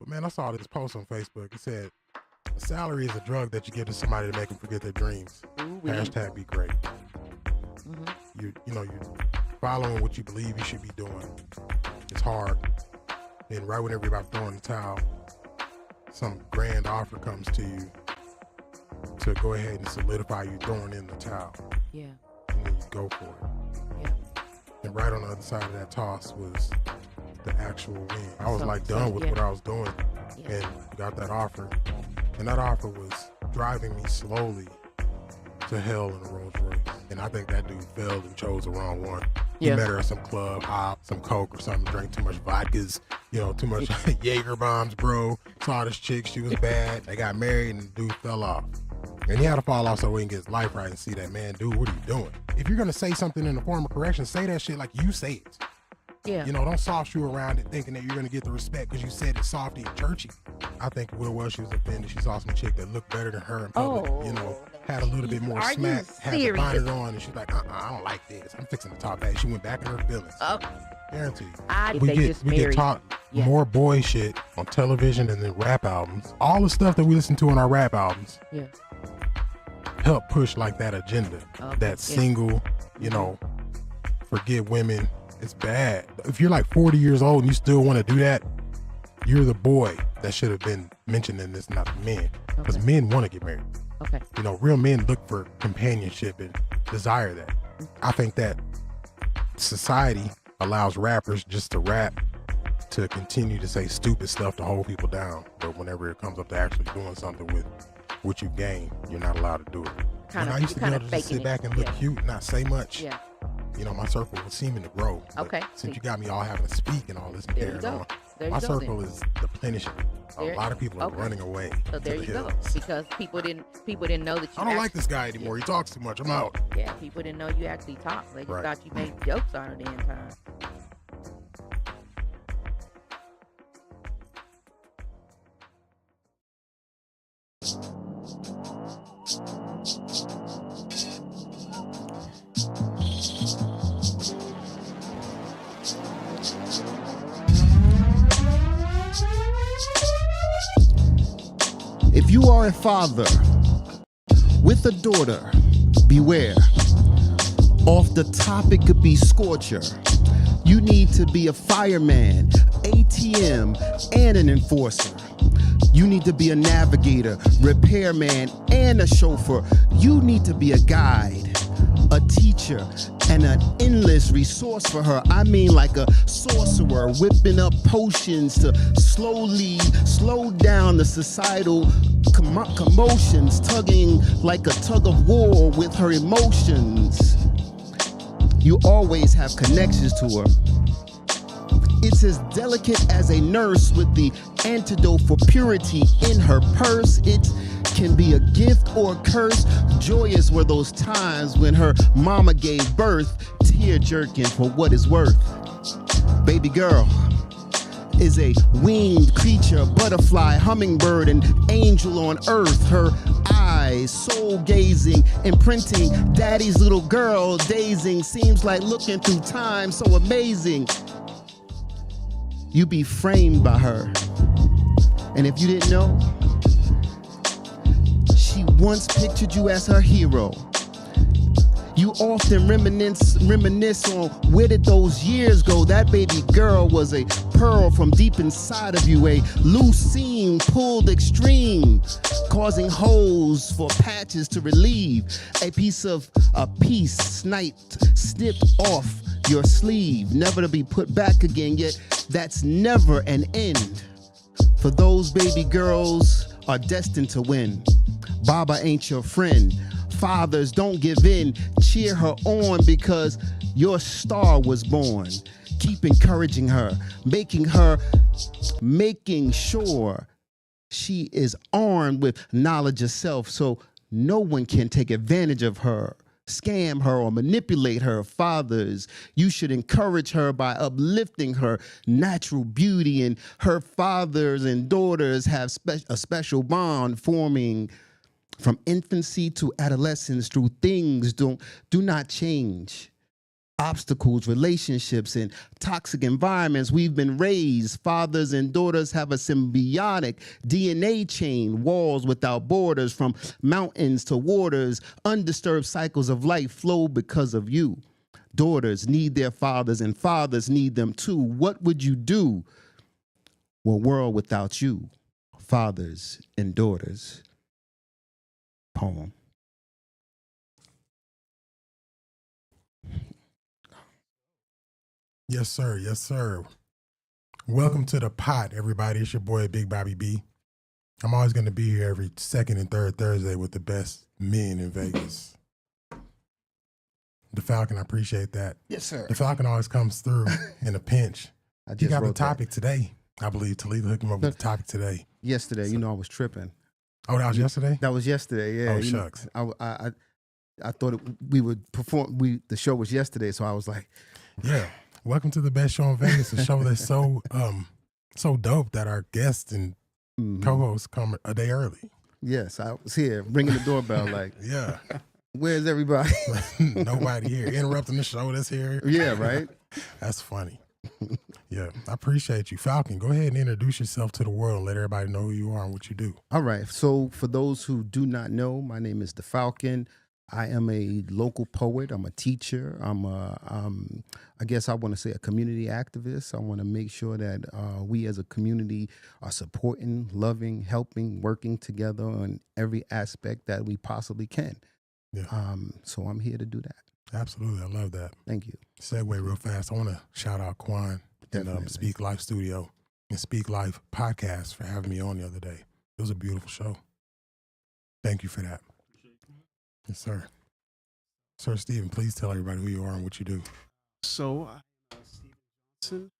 But man, I saw this post on Facebook. It said, a salary is a drug that you give to somebody to make them forget their dreams. Ooh-wee. Hashtag be great. You're following what you believe you should be doing. It's hard. And right whenever you're about to throw in the towel, some grand offer comes to you to go ahead and solidify you throwing in the towel. Yeah. And then you go for it. Yeah. And right on the other side of that toss was the actual win. I was done with what I was doing and got that offer. And that offer was driving me slowly to hell in a Rolls Royce. And I think that dude failed and chose the wrong one. He met her at some club, hop, some coke or something, drank too much vodkas, too much Jaeger bombs, bro. Saw this chick, she was bad. They got married and the dude fell off. And he had to fall off so he can get his life right and see that, man, dude, what are you doing? If you're gonna say something in the form of correction, say that shit like you say it. Yeah. Don't soft shoe around it thinking that you're gonna get the respect because you said it softy and churchy. I think real well she was offended. She saw some chick that looked better than her in public, had a little bit more smack, had the bonnet on, and she's like, I don't like this. I'm fixing the top bag. She went back in her feelings. Guarantee you. We get taught more boy shit on television and then rap albums. All the stuff that we listen to in our rap albums help push like that agenda. That single, forget women. It's bad. If you're like 40 years old and you still want to do that, you're the boy that should have been mentioned in this, not the men. Because men want to get married. Okay. Real men look for companionship and desire that. I think that society allows rappers just to rap to continue to say stupid stuff to hold people down. But whenever it comes up to actually doing something with what you gain, you're not allowed to do it. I used to be able to just sit back and look cute and not say much. Yeah. My circle was seeming to grow. But since you got me all having to speak and all this and carrying on, my circle is deplenishing. A lot of people are running away. So there you go. Because people didn't know that you. I don't like this guy anymore. He talks too much. I'm out. Yeah, people didn't know you actually talk. They just thought you made jokes on it the entire time. If you are a father with a daughter, beware. Off the topic could be scorcher. You need to be a fireman, ATM, and an enforcer. You need to be a navigator, repairman, and a chauffeur. You need to be a guide, a teacher, and an endless resource for her. I mean like a sorcerer whipping up potions to slow down the societal commotions, tugging like a tug of war with her emotions. You always have connections to her. It's as delicate as a nurse with the antidote for purity in her purse. It can be a gift or a curse. Joyous were those times when her mama gave birth, tear-jerking for what it's worth. Baby girl is a winged creature, butterfly, hummingbird, and angel on earth. Her eyes, soul-gazing, imprinting daddy's little girl, dazing. Seems like looking through time, so amazing. You be framed by her. And if you didn't know, she once pictured you as her hero. You often reminisce on where did those years go. That baby girl was a pearl from deep inside of you, a loose seam pulled extreme, causing holes for patches to relieve. A piece snipped off your sleeve, never to be put back again, yet that's never an end. For those baby girls are destined to win. Baba ain't your friend. Fathers, don't give in. Cheer her on because your star was born. Keep encouraging her, making sure she is armed with knowledge of self so no one can take advantage of her, scam her, or manipulate her. Fathers, you should encourage her by uplifting her natural beauty, and her fathers and daughters have a special bond forming from infancy to adolescence through things do not change. obstacles, relationships, and toxic environments we've been raised. Fathers and daughters have a symbiotic DNA chain, walls without borders, from mountains to waters. Undisturbed cycles of life flow because of you. Daughters need their fathers, and fathers need them too. What would you do? A world without you, fathers and daughters. Poem. Yes, sir. Yes, sir. Welcome to the pot, everybody. It's your boy, Big Bobby B. I'm always going to be here every second and third Thursday with the best men in Vegas. The Falcon, I appreciate that. Yes, sir. The Falcon always comes through in a pinch. He got the topic today. I believe Toledo hooked him up with the topic today. Yesterday, So- I was tripping. Oh, that was yesterday? That was yesterday. Yeah. Oh, shucks. I thought we would perform. The show was yesterday, so I was like, Yeah. Welcome to the best show in Vegas, a show that's so dope that our guests and co-hosts come a day early. yes, I was here ringing the doorbell. Like, Yeah. where's everybody? Nobody here. Interrupting the show that's here. Yeah, right. That's funny. Yeah, I appreciate you. Falcon, go ahead and introduce yourself to the world and let everybody know who you are and what you do. All right. So for those who do not know, my name is The Falcon. I am a local poet. I'm a teacher. I guess I want to say a community activist. I want to make sure that we as a community are supporting, loving, helping, working together on every aspect that we possibly can. Yeah. So I'm here to do that. Absolutely. I love that. Thank you. Segue real fast. I want to shout out Quan and Definitely. Speak Life Studio and Speak Life Podcast for having me on the other day. It was a beautiful show. Thank you for that. Yes, sir. Sir Stephen, please tell everybody who you are and what you do. So, I'm Stephen Johnson.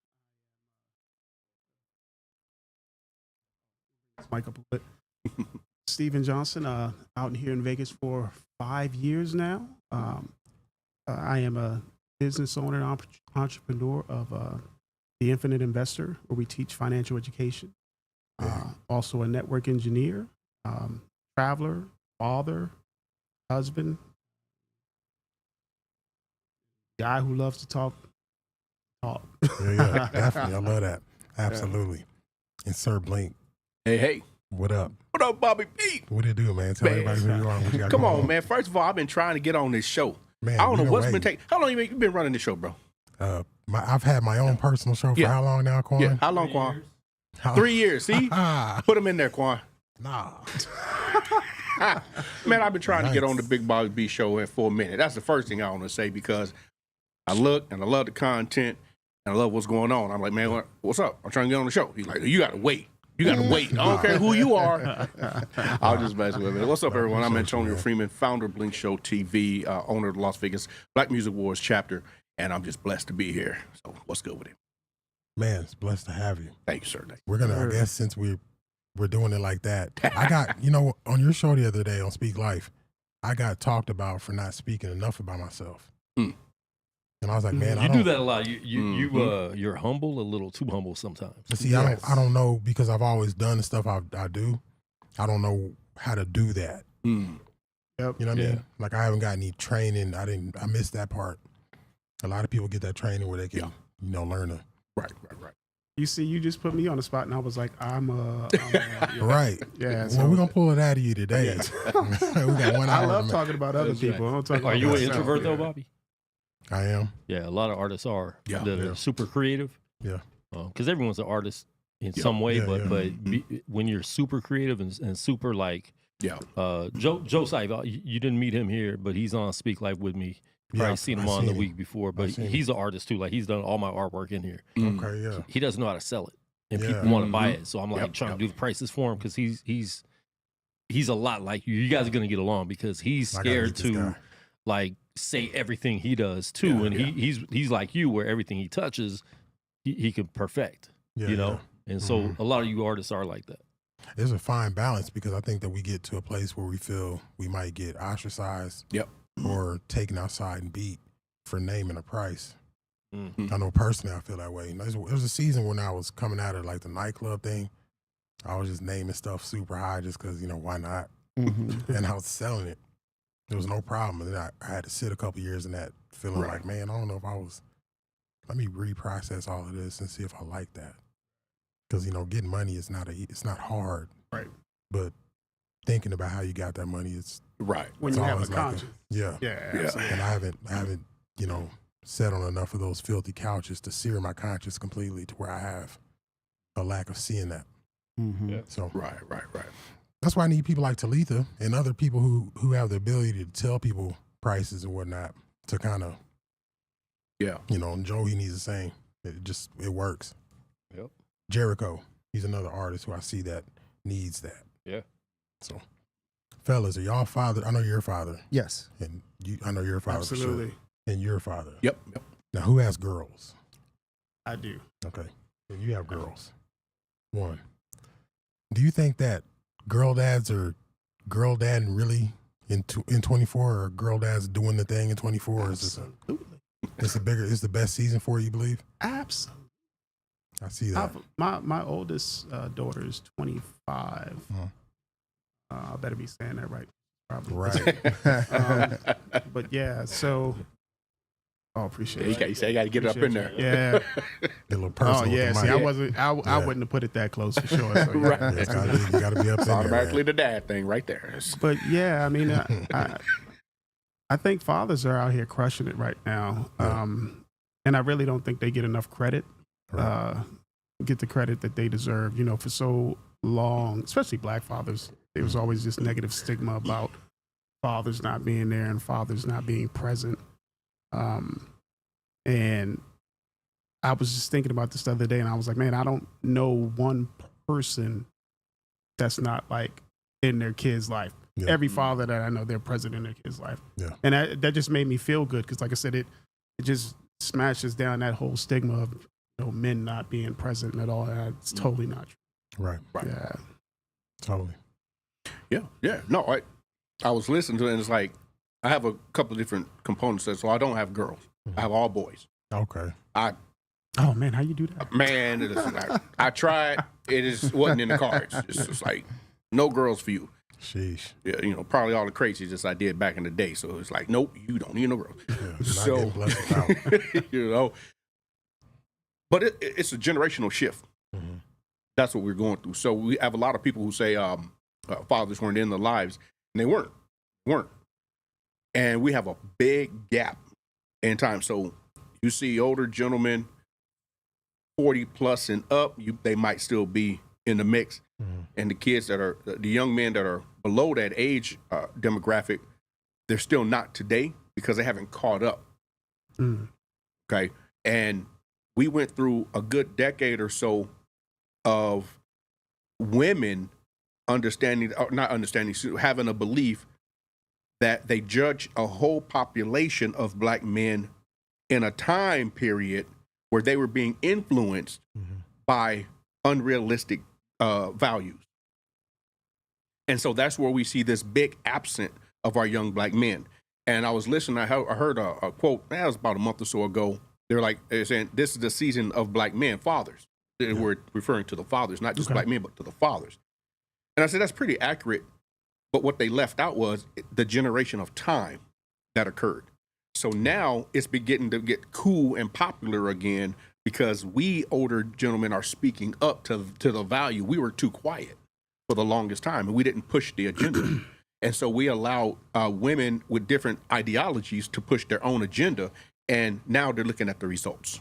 Mic up a bit. Stephen Johnson, out here in Vegas for 5 years now. I am a business owner and entrepreneur of The Infinite Investor, where we teach financial education. Also a network engineer, traveler, father, husband, guy who loves to talk. Yeah, definitely. I love that. Absolutely. And Sir Blink, Hey, what up? what up, Bobby B? What do you do, man? Tell everybody who you are and what you got Come going on, man. First of all, I've been trying to get on this show. Man, I don't know you what's waiting. been taking. How long you been running this show, bro? I've had my own personal show for Yeah. how long now, Quan? Yeah, how long, Quan? 3 years. See, put them in there, Quan. Nah. Man, I've been trying to get Nice. on the Big Bobby B show for a minute. That's the first thing I want to say because I look and I love the content and I love what's going on. I'm like, man, what's up? I'm trying to get on the show. He's like, you got to wait. You got to wait. I don't care who you are. I'll just mess with it. What's up, everyone? I'm Antonio Freeman, founder of Blink Show TV, owner of the Las Vegas Black Music Wars chapter, and I'm just blessed to be here. So what's good with it? Man, it's blessed to have you. Thank you, sir. We're going to, I guess, since we're doing it like that, I got, on your show the other day on Speak Life, I got talked about for not speaking enough about myself. Mm. And I was like, man, I You don't do that a lot. You're humble, a little too humble sometimes. But see, Yes. I don't know, because I've always done the stuff I do. I don't know how to do that. Mm. Yep. You know what I Yeah. mean? Like I haven't got any training. I missed that part. A lot of people get that training where they can, learn to. Right. You see, you just put me on the spot, and I was like, I'm Right. yeah. Well, we're gonna pull it out of you today. we got 1 hour. I love to talking about other That's people. I don't talk Are about you an myself. introvert though, Yeah. Bobby? I am. Yeah, a lot of artists are Yeah. that Yeah. are super creative. Yeah. Because everyone's an artist in Yeah. some way, Yeah, but yeah. when you're super creative and super like Yeah. Joe Saiva, you didn't meet him here, but he's on Speak Life with me. You Yeah, probably seen him I on seen the him. week before, but seen he's an artist too. Like he's done all my artwork in here. Mm. Okay. Yeah. He doesn't know how to sell it, and Yeah. people want to buy Mhm. it. So I'm like Yep, trying yep. to do the prices for him because he's a lot like you. You guys are gonna get along because he's I gotta scared meet this to guy. like say everything he does too, Yeah, and yeah. he's like you where everything he touches he can perfect. Yeah. you know, yeah. and so Mhm. a lot of you artists are like that. There's a fine balance because I think that we get to a place where we feel we might get ostracized. Yep. Or taken outside and beat for naming a price. Mm. I know personally I feel that way. There was a season when I was coming out of like the nightclub thing. I was just naming stuff super high just because, why not? Mhm. And I was selling it. There was no problem. And then I had to sit a couple years in that feeling Right. like, man, I don't know if I was, let me reprocess all of this and see if I like that. Because, getting money is it's not hard. Right. But thinking about how you got that money, it's Right. When it's you have a always like conscience. yeah. Yeah, Yeah. absolutely. And I haven't, sat on enough of those filthy couches to sear my conscience completely to where I have a lack of seeing that. Mm-hmm. Yeah. So Right. that's why I need people like Talitha and other people who have the ability to tell people prices and whatnot to kind of, Yeah. and Joe, he needs the same. It works. Yep. Jericho, he's another artist who I see that needs that. Yeah. So, fellas, are y'all father? I know you're a father, Yes. and I know you're a father for sure. Absolutely. And you're a father. Yep. Now, who has girls? I do. Okay. And you have girls. One. Do you think that girl dads are girl dadding really in 24, or girl dads doing the thing in 24? Or is this Absolutely. it's the best season for you, you believe? Absolutely. I see that. My oldest daughter is 25. Mhm. I better be saying that right. Probably. Right. But yeah, so. Oh, appreciate Yeah, it. you got to get it up in there. Yeah. Get a little personal. Oh yeah. with the See, mic. I Yeah. wouldn't have put it that close for sure. So, yeah. Right. Yeah, you got to be up in It's there. automatically man. the dad thing right there. But yeah, I mean, I think fathers are out here crushing it right now, Yeah. and I really don't think they get enough credit. Right. Get the credit that they deserve. For so long, especially black fathers, there was always this negative stigma about fathers not being there and fathers not being present. And I was just thinking about this the other day, and I was like, man, I don't know one person that's not like in their kid's life. Yeah. Every father that I know, they're present in their kid's life. Yeah. And that just made me feel good because, like I said, it just smashes down that whole stigma of men not being present at all. It's totally not true. Right. Right. Yeah. Totally. Yeah. No, I was listening to it, and it's like I have a couple of different components. So I don't have girls. I have all boys. Okay. Oh man, how you do that? Man, it is I tried. Wasn't in the cards. It's just like no girls for you. Sheesh. Yeah, probably all the crazies I did back in the day. So it's like, nope, you don't need no girls. Yeah, not So, getting blessed out. but it's a generational shift. Mhm. That's what we're going through. So we have a lot of people who say fathers weren't in their lives, and they weren't. And we have a big gap in time. So you see older gentlemen, 40 plus and up, they might still be in the mix. Mhm. And the kids the young men that are below that age demographic, they're still not today because they haven't caught up. Mm. Okay. And we went through a good decade or so of women having a belief that they judge a whole population of black men in a time period where they were being influenced Mhm. by unrealistic values. And so that's where we see this big absent of our young black men. And I was listening, I heard a quote, that was about a month or so ago. They're saying, this is the season of black men, fathers. They were referring to the fathers, not just black men, but to the fathers. And I said, that's pretty accurate. But what they left out was the generation of time that occurred. So now it's beginning to get cool and popular again because we older gentlemen are speaking up to the value. We were too quiet for the longest time, and we didn't push the agenda. And so we allow women with different ideologies to push their own agenda, and now they're looking at the results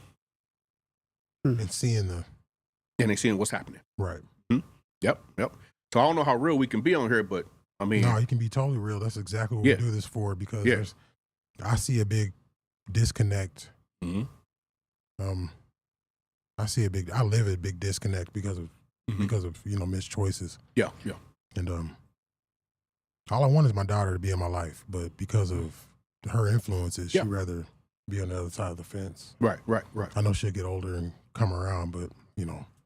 And seeing the and they're seeing what's happening. right. Yep. So I don't know how real we can be on here, but I mean, No, you can be totally real. That's exactly what Yeah. we do this for because Yeah. I see a big disconnect. Mhm. I live a big disconnect because of Mhm. missed choices. yeah. And all I want is my daughter to be in my life, but because of her influences, Yeah. she'd rather be on the other side of the fence. Right. I know she'll get older and come around, but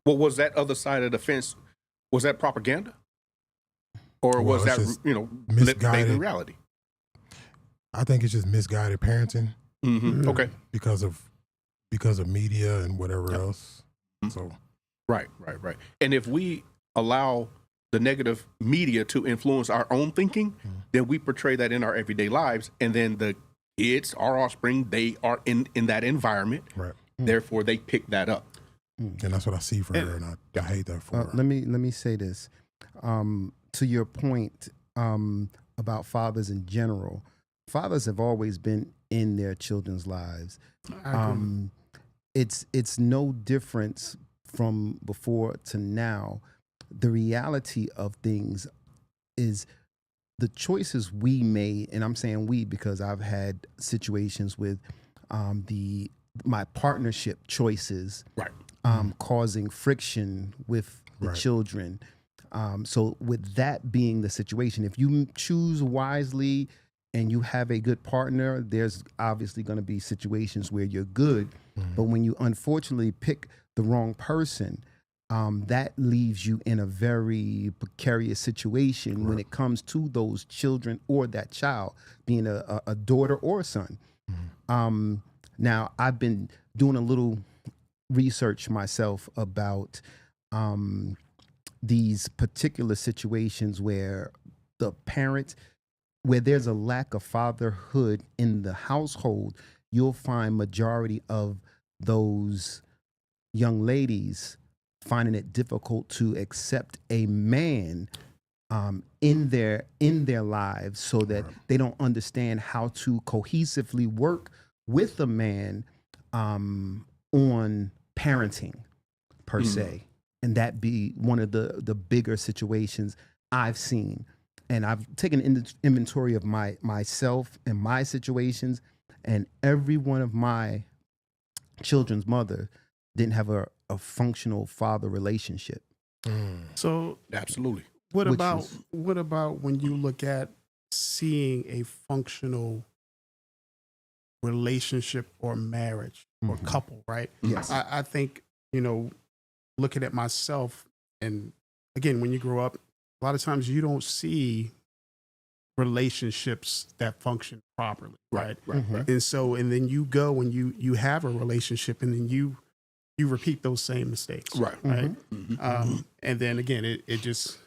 Well, was that other side of the fence, was that propaganda? Or Well, was it's that, just misguided misguided. reality? I think it's just misguided parenting Mm-hmm. Okay. because of media and whatever Yep. else. Mhm. So Right. And if we allow the negative media to influence our own thinking, then we portray that in our everyday lives, and then the kids, our offspring, they are in that environment. Right. Therefore, they pick that up. And that's what I see for her, and I hate that for her. Let me say this. To your point about fathers in general, fathers have always been in their children's lives. It's no difference from before to now. The reality of things is the choices we made, and I'm saying we because I've had situations with my partnership choices, Right. causing friction with the children. So with that being the situation, if you choose wisely and you have a good partner, there's obviously going to be situations where you're good. But when you unfortunately pick the wrong person, that leaves you in a very precarious situation when it comes to those children or that child, being a daughter or a son. Now, I've been doing a little research myself about these particular situations where the parent, where there's a lack of fatherhood in the household, you'll find majority of those young ladies finding it difficult to accept a man in their lives, so that they don't understand how to cohesively work with a man on parenting per se. And that be one of the bigger situations I've seen. And I've taken inventory of myself and my situations, and every one of my children's mother didn't have a functional father relationship. So Absolutely. what Which about is- what about when you look at seeing a functional relationship or marriage or couple, right? Yes. I think, looking at myself, and again, when you grow up, a lot of times you don't see relationships that function properly, right? And so, and then you go and you have a relationship, and then you repeat those same mistakes, Right. right? And then again, it just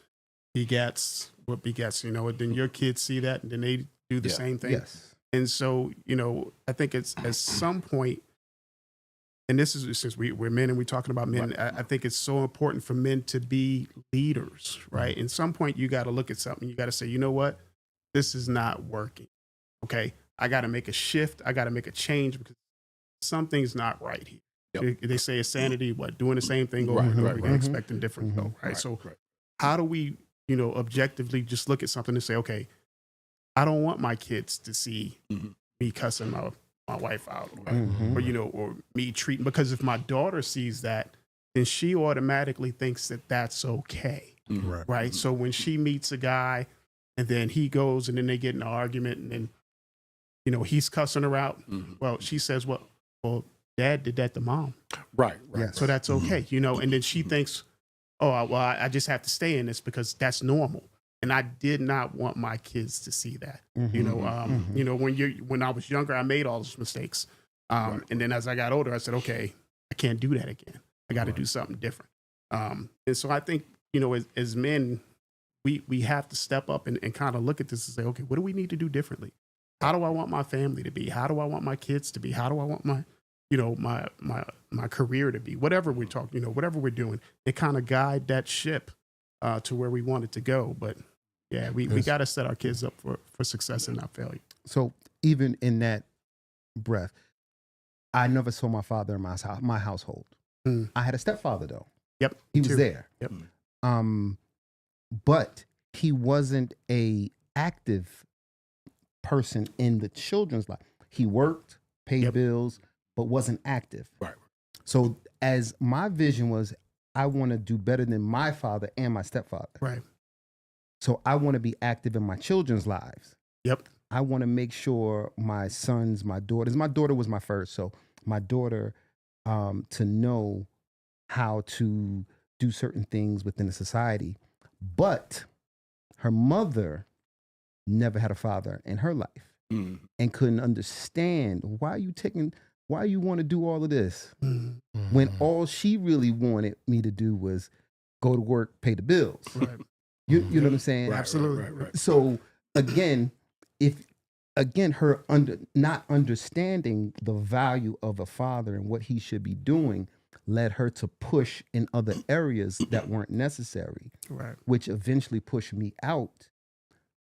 begets what begets, and then your kids see that, and then they do the same thing. Yes. And so, I think it's at some point, and this is since we're men and we're talking about men, I think it's so important for men to be leaders, right? In some point, you got to look at something. You got to say, you know what? This is not working. Okay. I got to make a shift. I got to make a change because something's not right here. Yep. They say it's sanity, doing the same thing over and over again, expecting different result, right? Right, So right. how do we, objectively just look at something and say, okay, I don't want my kids to see me cussing my wife out, or me treating, because if my daughter sees that, then she automatically thinks that that's okay, right? So when she meets a guy and then he goes and then they get in an argument and then, he's cussing her out, well, she says, well, dad did that to mom. Right. Yes. So that's okay, and then she thinks, oh, well, I just have to stay in this because that's normal. And I did not want my kids to see that. When I was younger, I made all those mistakes. And then as I got older, I said, okay, I can't do that again. I got to do something different. And so I think, as men, we have to step up and kind of look at this and say, okay, what do we need to do differently? How do I want my family to be? How do I want my kids to be? How do I want my my career to be? Whatever we're talking, whatever we're doing, it kind of guide that ship to where we want it to go. But yeah, we got to set our kids up for success and not failure. So even in that breath, I never saw my father in my household. I had a stepfather though. Yep. He was too. there. Yep. But he wasn't a active person in the children's life. He worked, paid bills, but wasn't active. Right. So as my vision was, I want to do better than my father and my stepfather. Right. So I want to be active in my children's lives. Yep. I want to make sure my sons, my daughters, my daughter was my first. So my daughter, to know how to do certain things within the society. But her mother never had a father in her life and couldn't understand why you want to do all of this when all she really wanted me to do was go to work, pay the bills. Right. You know what I'm saying? Absolutely. Right. So again, her not understanding the value of a father and what he should be doing led her to push in other areas that weren't necessary, Right. which eventually pushed me out.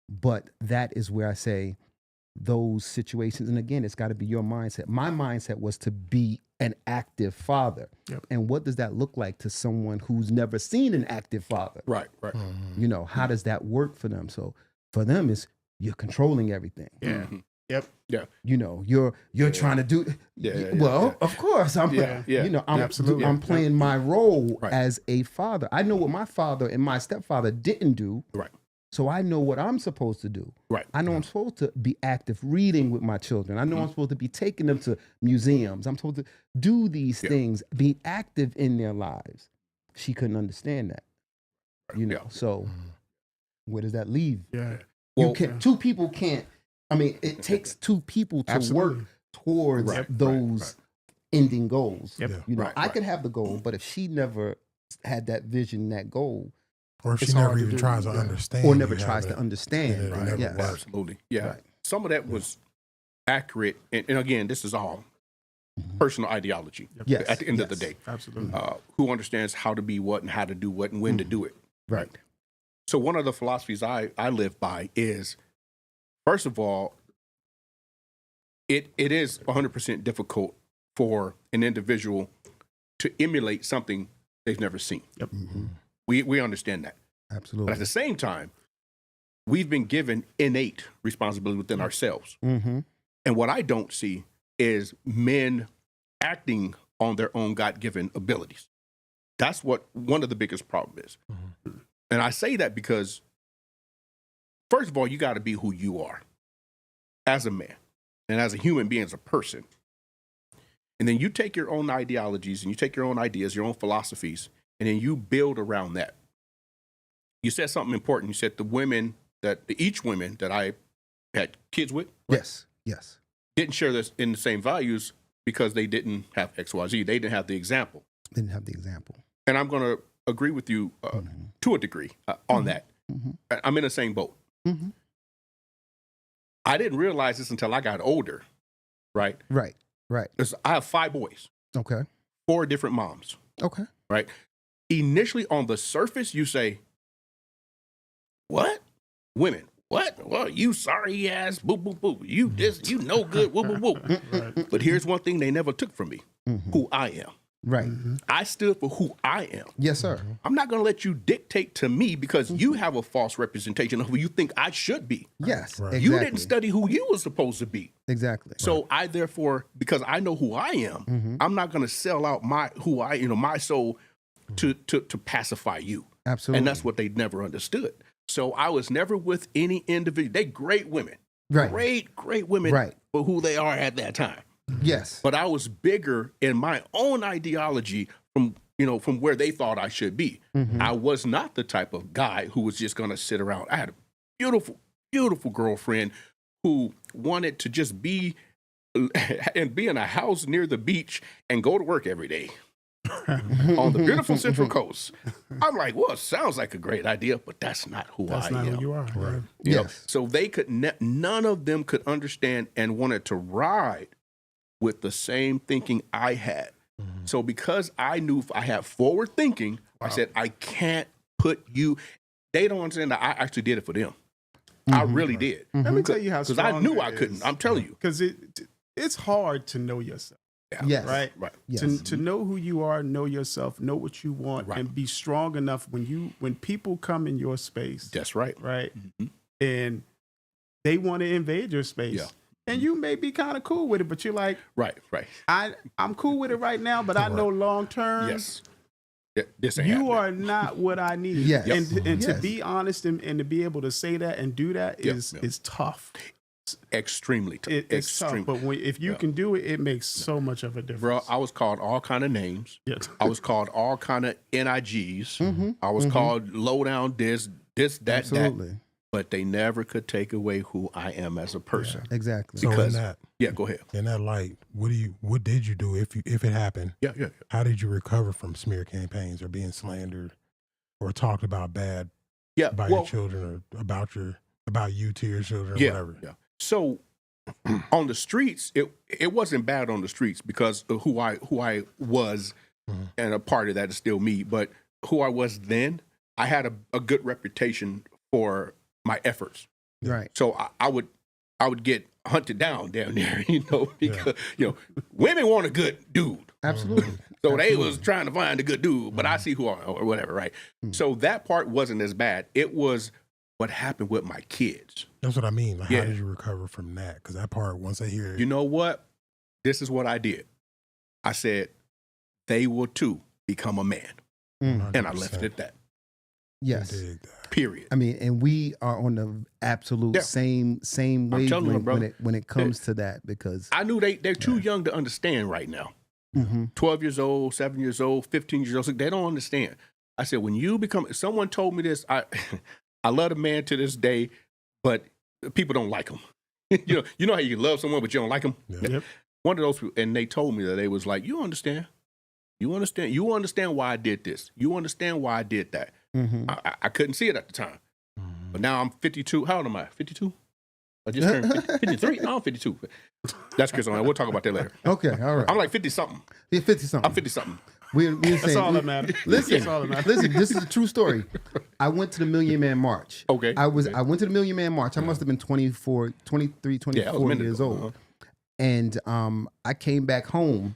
But that is where I say those situations, and again, it's got to be your mindset. My mindset was to be an active father. Yep. And what does that look like to someone who's never seen an active father? Right. You know, how does that work for them? So for them, it's you're controlling everything. Yeah. Yep. You know, you're trying to do. Well, of course, I'm. You know, I'm playing my role as a father. I know what my father and my stepfather didn't do. Right. So I know what I'm supposed to do. Right. I know I'm supposed to be active reading with my children. I know I'm supposed to be taking them to museums. I'm supposed to do these things, be active in their lives. She couldn't understand that. You know. So where does that leave? Yeah. You can't. Two people can't. I mean, it takes two people to work towards those ending goals. Yep. You know, I could have the goal, but if she never had that vision, that goal, or if she never even tries to understand, or never tries to understand, Absolutely, some of that was accurate, and again, this is all personal ideology. Yes. At the end of the day, Absolutely. Who understands how to be what and how to do what and when to do it. Right. So one of the philosophies I live by is, first of all, it is 100% difficult for an individual to emulate something they've never seen. Yep. We understand that. Absolutely. But at the same time, we've been given innate responsibility within ourselves. Mm-hmm. And what I don't see is men acting on their own God-given abilities. That's what one of the biggest problems is. Mm-hmm. And I say that because, first of all, you got to be who you are as a man and as a human being, as a person. And then you take your own ideologies and you take your own ideas, your own philosophies, and then you build around that. You said something important. You said each women that I had kids with, yes, didn't share this in the same values because they didn't have XYZ. They didn't have the example. Didn't have the example. And I'm going to agree with you to a degree on that. Mm-hmm. I'm in the same boat. Mm-hmm. I didn't realize this until I got older, right? Right. I have 5 boys. Okay. 4 different moms. Okay. Right? Initially, on the surface, you say, what? Women. What? Well, you sorry ass, boo, boo, boo. You this, you no good, woo, woo, woo. Right. But here's one thing they never took from me, who I am. Right. I stood for who I am. Yes, sir. I'm not going to let you dictate to me because you have a false representation of who you think I should be. Yes. Right. Exactly. You didn't study who you were supposed to be. Exactly. So I therefore, because I know who I am, I'm not going to sell out my soul to pacify you. Absolutely. And that's what they never understood. So I was never with any individual. They great women. Right. Great women for who they are at that time. Yes. But I was bigger in my own ideology from where they thought I should be. I was not the type of guy who was just going to sit around. I had a beautiful, beautiful girlfriend who wanted to just be in a house near the beach and go to work every day on the beautiful Central Coast. I'm like, well, it sounds like a great idea, but that's not who I am. That's not who you are. Right. You know? So they could none of them could understand and wanted to ride with the same thinking I had. So because I knew I had forward thinking, I said, I can't put you. They don't understand that I actually did it for them. I really did. Let me tell you how Because strong I knew that I couldn't. is. I'm telling you. Because it's hard to know yourself, Yes. right? Right. Yes. To know who you are, know yourself, know what you want, Right. and be strong enough when people come in your space, That's right. right? And they want to invade your space. Yeah. And you may be kind of cool with it, but you're like, Right. I'm cool with it right now, but I know long term, Yes. Yeah, this ain't you happening. are not what I need. Yes. And to Yes. be honest and to be able to say that and do that is tough. Extremely tough. It's Extremely. tough. But if you can do it, it makes so much of a difference. Bro, I was called all kind of names. Yeah. I was called all kind of NIGs. I was called low down this, that, Absolutely. that. But they never could take away who I am as a person. Exactly. So Because- Go ahead. in that light, what did you do if it happened? Yeah. How did you recover from smear campaigns or being slandered or talked about bad Yeah. by Well, your children or about your about you to your children, Yeah, whatever. yeah. So on the streets, it wasn't bad on the streets because of who I was, and a part of that is still me. But who I was then, I had a good reputation for my efforts. Right. So I would get hunted down down there, because women want a good dude. Absolutely. So they was trying to find a good dude, but I see who I or whatever, right? So that part wasn't as bad. It was what happened with my kids. That's what I mean. Like, Yeah. how did you recover from that? Because that part, once I hear it, You know what? This is what I did. I said, they will too become a man. Mm. And I left it at that. Yes. dig that. Period. I mean, and we are on the absolute Yeah. same I'm telling you, wavelength brother. when it comes to that, because I knew they're too young to understand right now. Mhm. 12 years old, 7 years old, 15 years old. So they don't understand. I said, when you become, someone told me this, I love a man to this day, but people don't like him. you know how you love someone, but you don't like him? Yeah. Yep. One of those people, and they told me that they was like, you understand why I did this. You understand why I did that. Mhm. I couldn't see it at the time. But now I'm 52. How old am I? 52? I just turned 53. No, I'm 52. That's Chris. We'll talk about that later. Okay, all right. I'm like 50 something. You're 50 something. I'm 50 something. We're That's saying, all that matters. Listen, That's all that matters. listen, this is a true story. I went to the Million Man March. Okay. I went to the Million Man March. I must have been 23, Yeah, I was a minute years ago. old. And I came back home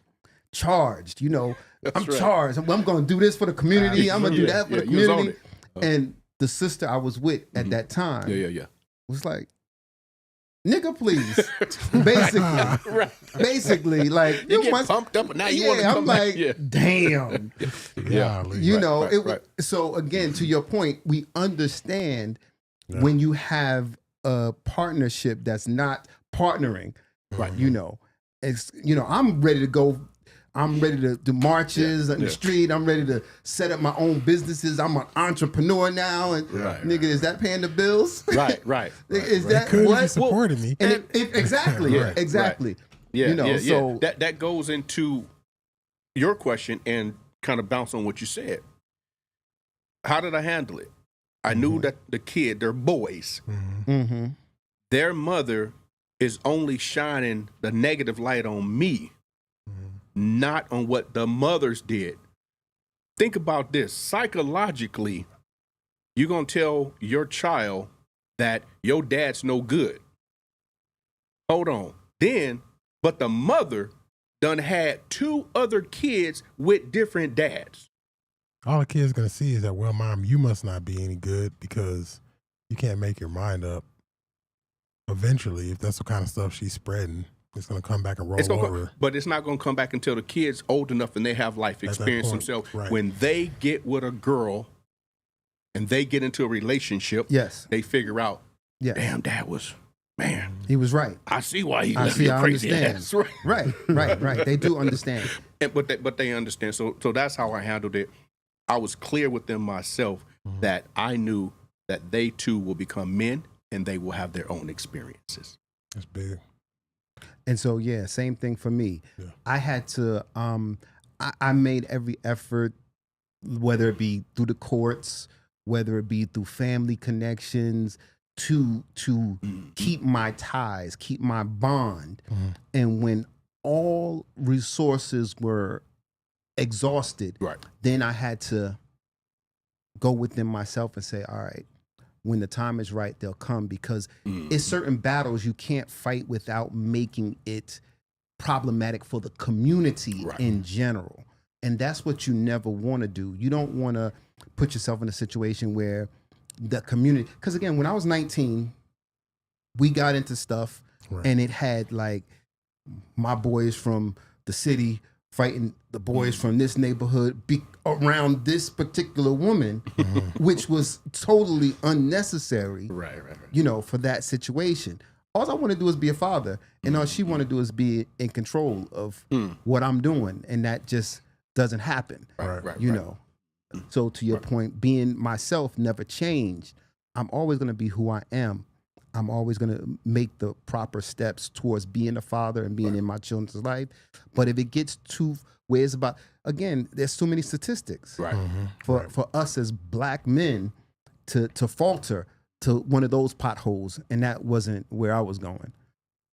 charged, I'm right. charged. I'm going to do this for the community. I'm going to do that for the you was on community. it. And the sister I was with at that time Yeah. was like, nigga, please. Basically. Right. Basically, like, You get must- pumped up, and now you want to yeah, come I'm back. like, Yeah. damn. Golly. You Right, know, right, it. right. So again, to your point, we understand Yeah. when you have a partnership that's not partnering. Right. It's I'm ready to go. I'm ready to do marches on the yeah. street. I'm ready to set up my own businesses. I'm an entrepreneur now, and Right, nigga, is that paying the bills? Right. Is It that could if you what? supported me. And exactly, Yeah, exactly. Yeah, So that goes into your question and kind of bounce on what you said. How did I handle it? I knew that they're boys. mm-hmm. Their mother is only shining the negative light on me, not on what the mothers did. Think about this. Psychologically, you're going to tell your child that your dad's no good. Hold on. But the mother done had 2 other kids with different dads. All the kid's gonna see is that, well, mom, you must not be any good because you can't make your mind up. Eventually, if that's the kind of stuff she's spreading, it's gonna come back and roll over. But it's not going to come back until the kid's old enough and they have life that experience point, themselves. right. When they get with a girl and they get into a relationship, Yes, they figure out, yeah, damn, dad was, man, he was right. I see why he I left see. me I crazy understand. ass. Right. They do understand. But they understand. So that's how I handled it. I was clear with them myself that I knew that they too will become men and they will have their own experiences. That's big. And so, yeah, same thing for me. Yeah. I had to, I made every effort, whether it be through the courts, whether it be through family connections, to keep my ties, keep my bond. And when all resources were exhausted, Right. then I had to go within myself and say, all right, when the time is right, they'll come, because it's certain battles you can't fight without making it problematic for the community Right. in general. And that's what you never want to do. You don't want to put yourself in a situation where the community, because again, when I was 19, we got into stuff Right. and it had like my boys from the city fighting the boys from this neighborhood around this particular woman, which was totally unnecessary, Right. for that situation. All I want to do is be a father, and all she want to do is be in control of what I'm doing, and that just doesn't happen, Right. So to your point, being myself never changed. I'm always going to be who I am. I'm always going to make the proper steps towards being a father and being in my children's life. But if it gets too where it's about, again, there's too many statistics Right. for us as black men to falter, to one of those potholes, and that wasn't where I was going.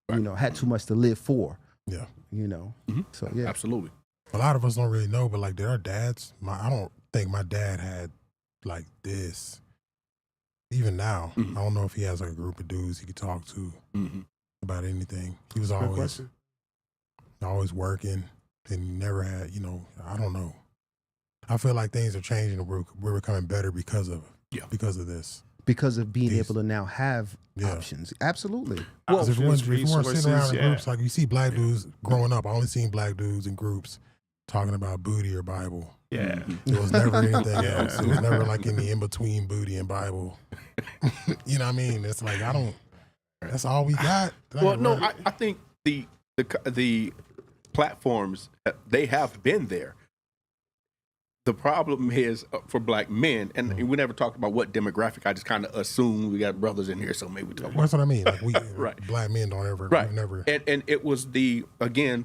Right. You know, had too much to live for. Yeah. You know, Mhm. so yeah. Absolutely. A lot of us don't really know, but like, did our dads? I don't think my dad had like this. Even now, Mhm. I don't know if he has like a group of dudes he could talk to Mm-hmm. about anything. He was Good always question. working, and he never had. I don't know. I feel like things are changing, and we're becoming better because of this. Because of being These- able to now have Yeah. options. Absolutely. Because if you weren't sitting around resources, in yeah. groups, like you see black dudes growing up, I only seen black dudes in groups talking about booty or Bible. Yeah. It was never anything Yeah. else. It was never like any in between booty and Bible. You know what I mean? It's like that's all we got. Well, no, I think the platforms, they have been there. The problem is for black men, and we never talked about what demographic. I just kind of assume we got brothers in here, so maybe we talk about. That's what I mean. Like Right. black men don't ever, Right. we've never. And it was the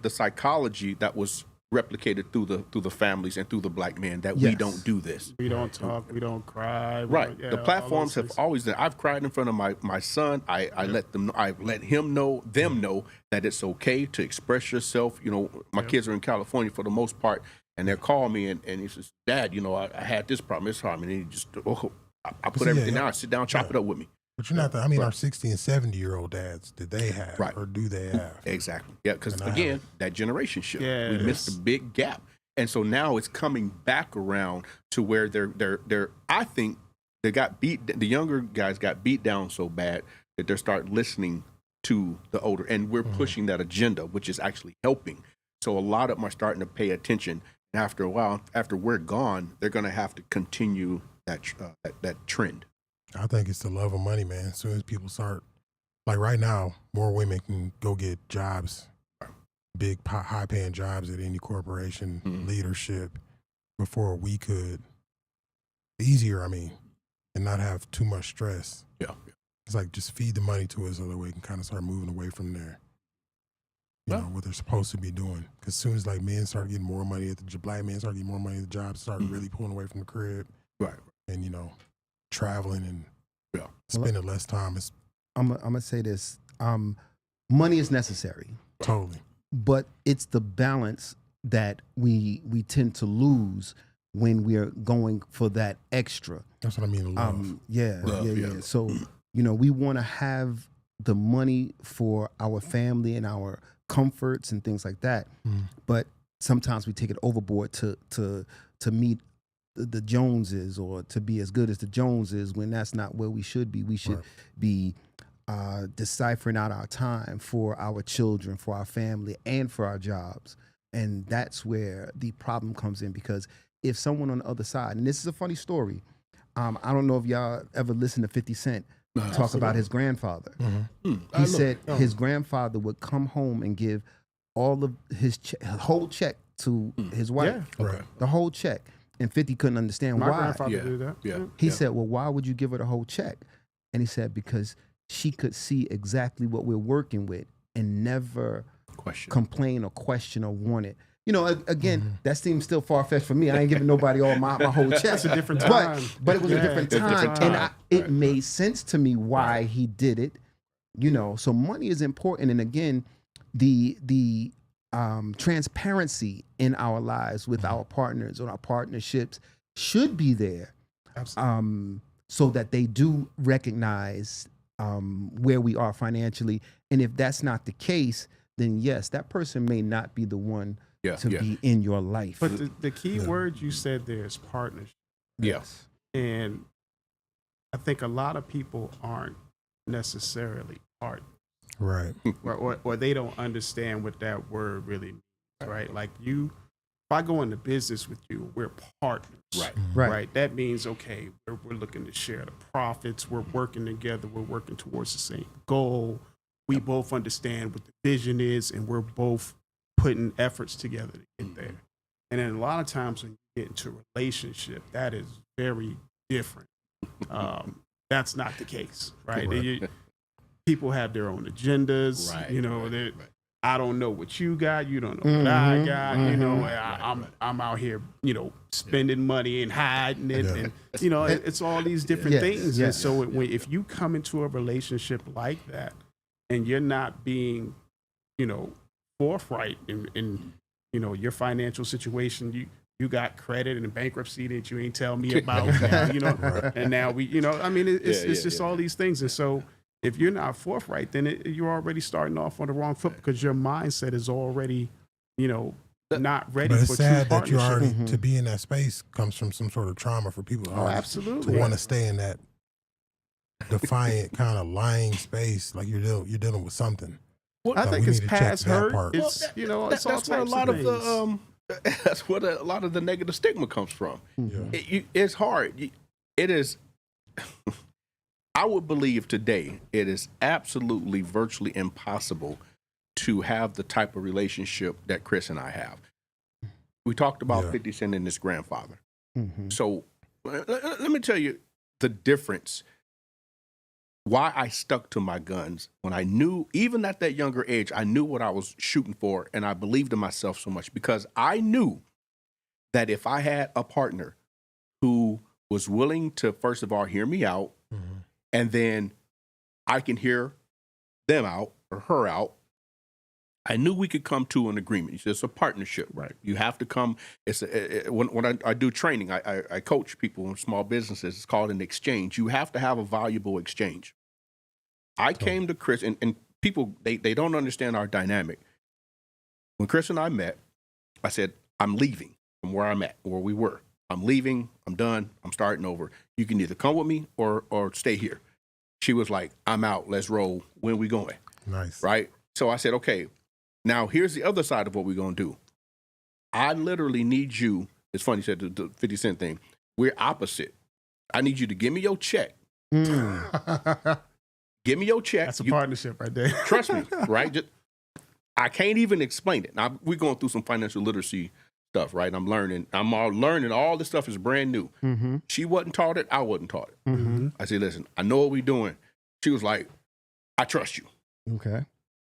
psychology that was replicated through the families and through the black men that we Yes. don't do this. We don't talk. We don't cry. we Right. don't- yeah, The all platforms those have things. always been. I've cried in front of my son. I let them. I let him know that it's okay to express yourself. You know, my kids are in California for the most part, and they call me and he says, "Dad, you know, I had this problem. It's hard." And he just I put See, everything yeah, down. I sit down, chop yeah. it up with me. But you're not. Our 60 and 70-year-old dads, did they have, Right. or do they have? Exactly. Yeah, because And I again, haven't. that generation shift. Yeah, We it missed a is. big gap. And so now it's coming back around to where they're I think the younger guys got beat down so bad that they're start listening to the older, and we're pushing that agenda, which is actually helping. So a lot of them are starting to pay attention. And after a while, after we're gone, they're going to have to continue that trend. I think it's the love of money, man. As soon as people start, like right now, more women can go get jobs, big, high-paying jobs at any corporation, leadership, before we could. Easier, and not have too much stress. Yeah. It's like just feed the money to us so that we can kind of start moving away from there. You know, what they're supposed to be doing. Because as soon as like men start getting more money black men start getting more money at the job, start really pulling away from the crib. Right. And, traveling and Yeah. spending less time. It's I'm gonna say this. Money is necessary, totally. but it's the balance that we tend to lose when we're going for that extra. That's what I mean. Love. Yeah. So, we want to have the money for our family and our comforts and things like that. But sometimes we take it overboard to meet the Joneses or to be as good as the Joneses when that's not where we should be. We should be deciphering out our time for our children, for our family, and for our jobs. And that's where the problem comes in, because if someone on the other side, and this is a funny story, I don't know if y'all ever listened to 50 Cent talk about his grandfather. He said his grandfather would come home and give all of his whole check to his wife. Yeah. Right. The whole check. And 50 couldn't understand My why. grandfather Yeah. did that. Yeah. He said, well, why would you give her the whole check? And he said, because she could see exactly what we're working with and never Question. complain or question or want it. Again, that seems still far-fetched for me. I ain't giving nobody all my whole check. That's a different time. But it was a Yeah, different it's a time. different And time. it made sense to me why he did it. So money is important. And again, the transparency in our lives with our partners or our partnerships should be there. Absolutely. So that they do recognize where we are financially. And if that's not the case, then yes, that person may not be the one to be in your life. But the key word you said there is partnership. Yes. And I think a lot of people aren't necessarily partners, Right. or they don't understand what that word really means, right? Like if I go into business with you, we're partners. Right. That means, okay, we're looking to share the profits. We're working together. We're working towards the same goal. We both understand what the vision is, and we're both putting efforts together to get there. And then a lot of times when you get into a relationship, that is very different. That's not the case, right? People have their own agendas. Right, You know, right. I don't know what you got. You don't know what I got. You know, I'm out here, you know, spending money and hiding it, and you know, it's all these different things. And so if you come into a relationship like that, and you're not being, you know, forthright in you know, your financial situation, you got credit and bankruptcy that you ain't tell me about, now, you know, and now we, you know, I mean, it's just all these things, and so. If you're not forthright, then you're already starting off on the wrong foot because your mindset is already, you know, not ready but for it's sad true that you partnership. already to be in that space comes from some sort of trauma for people Absolutely. to want to stay in that defiant kind of lying space, like you're dealing with something. I think it's past hurt. Part. It's, you know, it's all that's where a types lot of of things. the that's where a lot of the negative stigma comes from. It's hard. It is. I would believe today it is absolutely virtually impossible to have the type of relationship that Chris and I have. We talked about 50 Cent and his grandfather. So let me tell you the difference. Why I stuck to my guns when I knew, even at that younger age, I knew what I was shooting for, and I believed in myself so much because I knew that if I had a partner who was willing to, first of all, hear me out, and then I can hear them out or her out, I knew we could come to an agreement. It's a partnership, right? You have to come. When I do training, I coach people in small businesses. It's called an exchange. You have to have a valuable exchange. I came to Chris, and people, they don't understand our dynamic. When Chris and I met, I said, I'm leaving from where I'm at, where we were. I'm leaving. I'm done. I'm starting over. You can either come with me or stay here. She was like, I'm out. Let's roll. When we going? Nice. Right? So I said, okay, now here's the other side of what we're going to do. I literally need you. It's funny you said the 50 Cent thing. We're opposite. I need you to give me your check. Give me your check. That's a partnership right there. Trust me, right? I can't even explain it. Now, we're going through some financial literacy stuff, right? I'm learning. All this stuff is brand new. She wasn't taught it. I wasn't taught it. I said, listen, I know what we're doing. She was like, I trust you. Okay.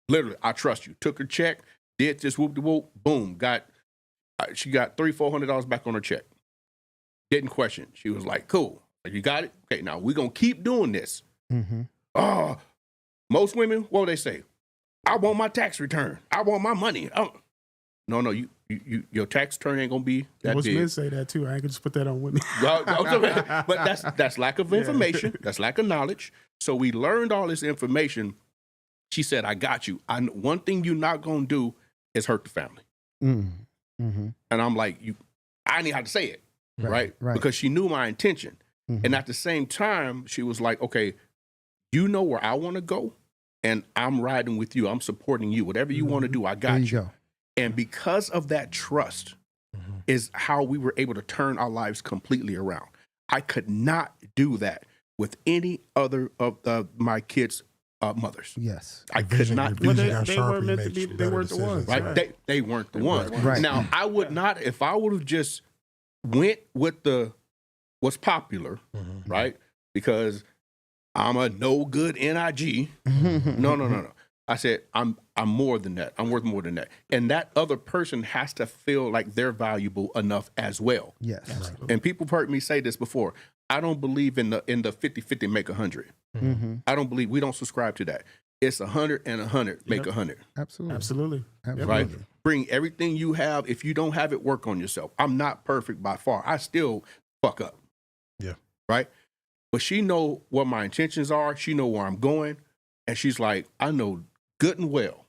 Literally, I trust you. Took her check, did this whoop-de-whoop, boom, she got $300-400 back on her check. Didn't question. She was like, cool. You got it? Okay, now we're going to keep doing this. Most women, what would they say? I want my tax return. I want my money. No, your tax return ain't gonna be that Most big. men say that too. I can just put that on women. But that's lack of information. That's lack of knowledge. So we learned all this information. She said, I got you. One thing you're not gonna do is hurt the family. And I'm like, I didn't have to say it, right? Because she knew my intention. And at the same time, she was like, okay, you know where I want to go, and I'm riding with you. I'm supporting you. Whatever you want to do, I got you. Go. And because of that trust is how we were able to turn our lives completely around. I could not do that with any other of my kids' mothers. Yes. I could not do that. They weren't meant to be, they weren't the ones. Right? They weren't the ones. Right. Now, I would not, if I would have just went with what's popular, right? Because I'm a no good NIG. No. I said, I'm more than that. I'm worth more than that. And that other person has to feel like they're valuable enough as well. Yes. Absolutely. And people have heard me say this before. I don't believe in the 50-50 make 100. I don't believe, we don't subscribe to that. It's 100 and 100 make 100. Absolutely. Right? Bring everything you have. If you don't have it, work on yourself. I'm not perfect by far. I still fuck up. Yeah. Right? But she know what my intentions are. She know where I'm going. And she's like, I know good and well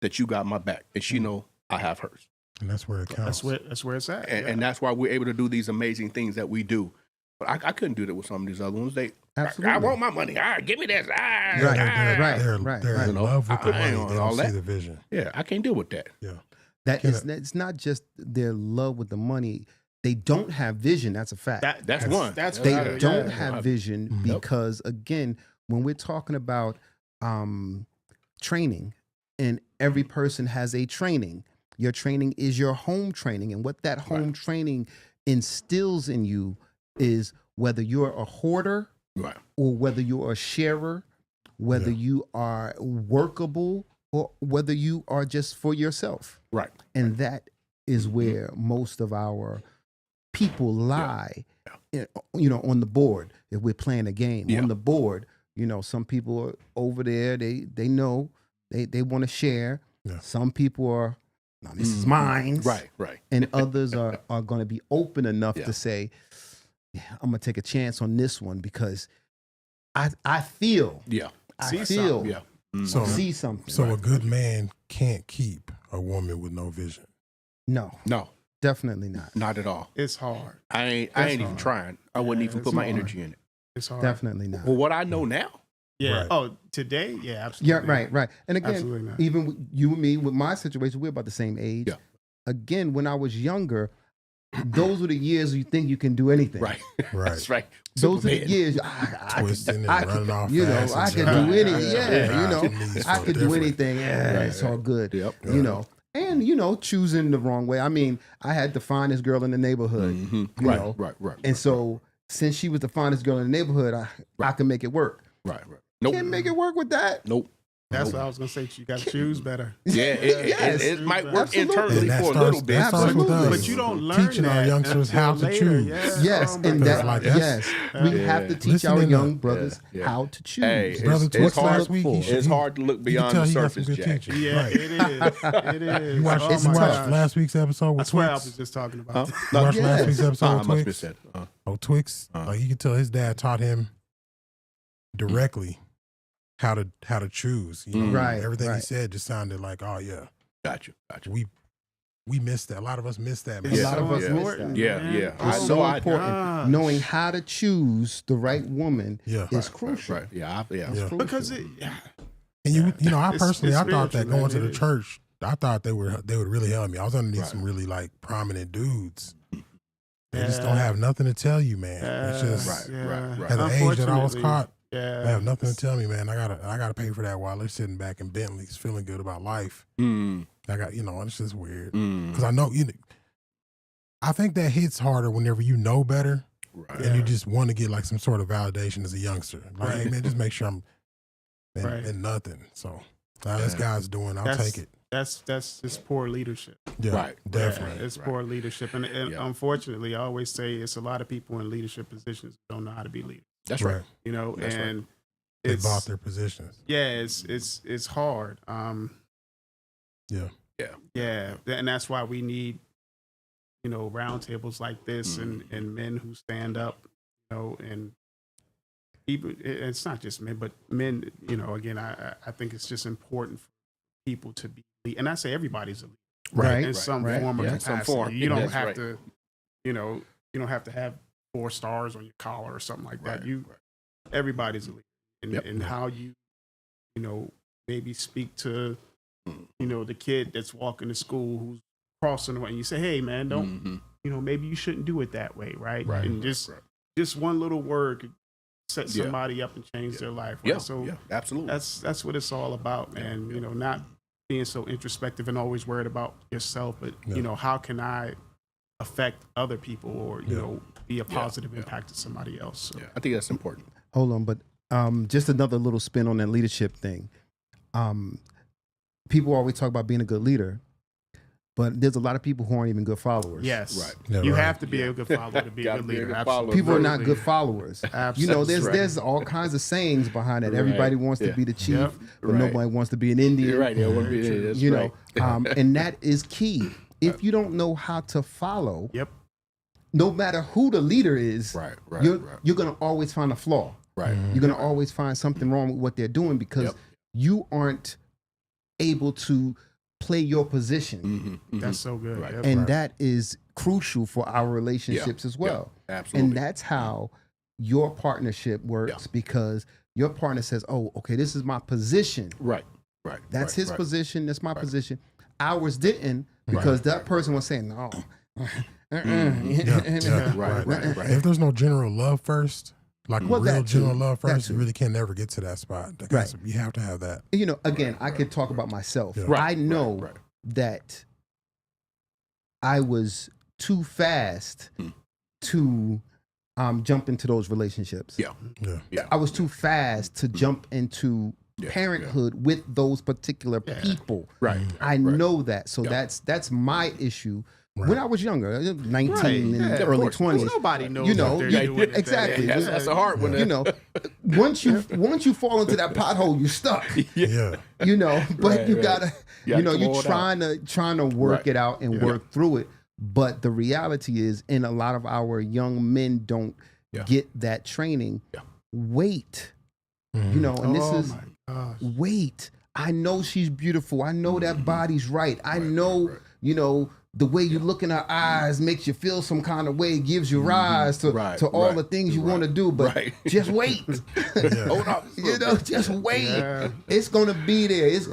that you got my back. And she know I have hers. And that's where it counts. That's where it's at. And that's why we're able to do these amazing things that we do. But I couldn't do that with some of these other ones. I want my money. Give me this. They're in love with the money. They don't see the vision. Yeah, I can't deal with that. Yeah. It's not just their love with the money. They don't have vision. That's a fact. That's one. They don't have vision because, again, when we're talking about training, and every person has a training, your training is your home training. And what that home training instills in you is whether you're a hoarder or whether you're a sharer, whether you are workable or whether you are just for yourself. Right. And that is where most of our people lie, on the board. If we're playing a game on the board, some people are over there, they know they want to share. Yeah. Some people are, no, this is mine. Right. And others are going to be open enough to say, I'm going to take a chance on this one because I feel. Yeah. I feel. Yeah. So, see something. So a good man can't keep a woman with no vision. No. Definitely not. Not at all. It's hard. I ain't even trying. I wouldn't even put my energy in it. It's hard. Definitely not. Well, what I know now. Yeah. Right. Oh, today? Yeah, absolutely. Yeah, right. And again, even with you and me, with my situation, we're about the same age. Yeah. Again, when I was younger, those were the years you think you can do anything. Right. That's right. Those are the years twisting and running off. I can do anything. I could do anything. Yeah, it's all good. Yep. And choosing the wrong way. I mean, I had the finest girl in the neighborhood. Mm-hmm. Right. And so, since she was the finest girl in the neighborhood, I could make it work. Right. Nope. Can't make it work with that. Nope. That's what I was gonna say. You got to choose better. Yeah, it might work Absolutely. internally for a little bit. Absolutely. But you don't learn teaching our youngsters how to choose. Yes, and that we have to teach our young brothers how to choose. Hey, it's hard. It's hard to look beyond the surface, Jack. Yeah, it is. You watched last week's episode with That's what I Twix? was just talking about. You watched last week's episode with Twix? Twix. You can tell his dad taught him directly how to choose. Right. Everything he said just sounded like, oh yeah. Gotcha. We missed that. A lot of us missed that. A lot of us missed that. Yeah. It's so important. Knowing how to choose the right woman is crucial. Right. Yeah. Because and I personally, I thought that going to the church, I thought they would really help me. I was underneath some really like prominent dudes. They just don't have nothing to tell you, man. It's just right. At the age that I was caught, yeah, they have nothing to tell me, man. I gotta pay for that while they're sitting back in Bentleys, feeling good about life. I got, it's just weird because I know I think that hits harder whenever you know better, and you just want to get like some sort of validation as a youngster. Like, hey man, just make sure I'm and nothing. So this guy's doing, I'll take it. That's just poor leadership. Yeah, right. Definitely. Yeah, it's poor leadership, and unfortunately, I always say it's a lot of people in leadership positions who don't know how to be leaders. That's right. That's and they bought their positions. Yeah, it's hard. Yeah, and that's why we need roundtables like this and men who stand up, and even it's not just men, but men. Again, I think it's just important for people to be, and I say everybody's a leader, right? In some form or capacity. Some form. You don't have to, you don't have to have 4 stars on your collar or something like that. Everybody's a leader, and how you maybe speak to the kid that's walking to school who's crossing the way, and you say, hey man, don't maybe you shouldn't do it that way, right? And just one little word could set somebody up and change their life, right? Absolutely. That's what it's all about, man. Not being so introspective and always worried about yourself, but how can I affect other people or be a positive impact to somebody else? So. I think that's important. Hold on, but just another little spin on that leadership thing. People always talk about being a good leader, but there's a lot of people who aren't even good followers. Yes, Yeah, you have to be a good follower to be a good leader. Absolutely. People are not good followers. Absolutely. There's all kinds of sayings behind it. Everybody wants to be the chief, but nobody wants to be an Indian. You're right. They want to be That's and that is key. If you don't know how to follow, no matter who the leader is, you're going to always find a flaw. Right. You're going to always find something wrong with what they're doing because you aren't able to play your position. That's so good. Right. And that is crucial for our relationships as well. Absolutely. And that's how your partnership works because your partner says, oh, okay, this is my position. Right. That's his position. That's my position. Ours didn't because that person was saying, no. Right. If there's no general love first, like real general love first, you really can never get to that spot. You have to have that. Again, I could talk about myself. I know that I was too fast to jump into those relationships. Yeah. I was too fast to jump into parenthood with those particular people. Right. I know that. So that's my issue. When I was younger, 19 and early 20s. Nobody knows. You know, what they're doing exactly. That's a hard one. You know, once you fall into that pothole, you're stuck. Yeah. You know, but you gotta, You you're pull it trying to work Right. it out and work through it. But the reality is, and a lot of our young men don't get that training. Wait, you know, and this is my gosh. wait. I know she's beautiful. I know that body's right. I know, you know, the way you look in her eyes makes you feel some kind of way, gives you rise to all the things you want to do. But just wait. Hold up. You know, just wait. Yeah. It's gonna be there. It's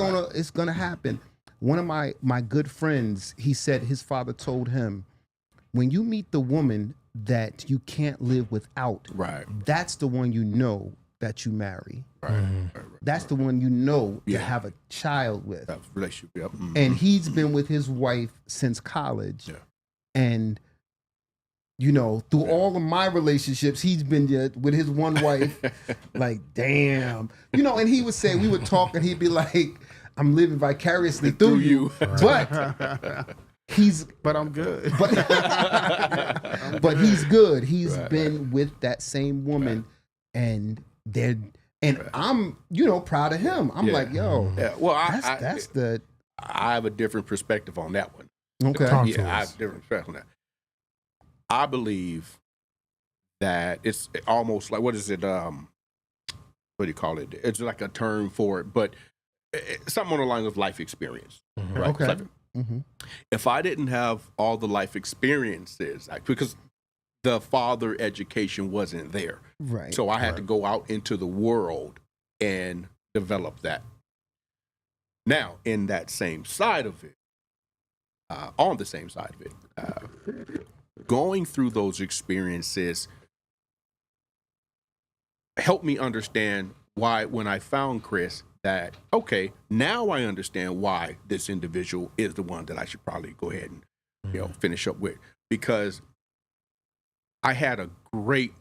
gonna happen. One of my good friends, he said his father told him, when you meet the woman that you can't live without, that's the one you know that you marry. That's the one you know to have a child with. That relationship. Yep. And he's been with his wife since college. And you know, through all of my relationships, he's been with his one wife. Like, damn. You know, and he would say, we would talk and he'd be like, I'm living vicariously through you. But But I'm good. But he's good. He's been with that same woman and I'm, you know, proud of him. I'm like, yo, well, I have a different perspective on that one. Okay. Talk to Yeah, I us. have a different perspective on that. I believe that it's almost like, what is it? What do you call it? It's like a term for it, but something on the line of life experience. Right? Okay. Like, if I didn't have all the life experiences, because the father education wasn't there. Right. So I had to go out into the world and develop that. Now, in that same side of it, on the same side of it, going through those experiences helped me understand why, when I found Chris, that, okay, now I understand why this individual is the one that I should probably go ahead and, you know, finish up with. Because I had a great